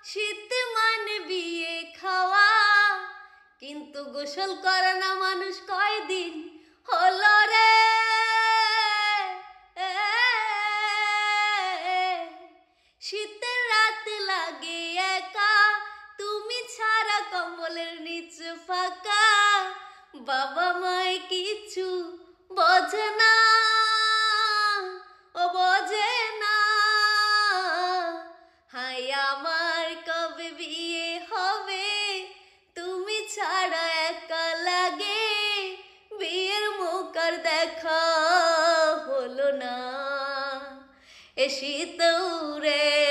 শীত মানে বিয়ে খাওয়া, কিন্তু গোসল করে না মানুষ কয়দিন হলো রে। শীতের রাত লাগে একা, তুমি ছাড়া কম্বলের নিচে ফাঁকা। বাবা মায় কিছু বোঝে না, ও বোঝে না। হাই আমার কবে বিয়ে হবে, তুমি ছাড়া একা লাগে। বিয়ের মুখ আর দেখা হলো না, এ শীত রে।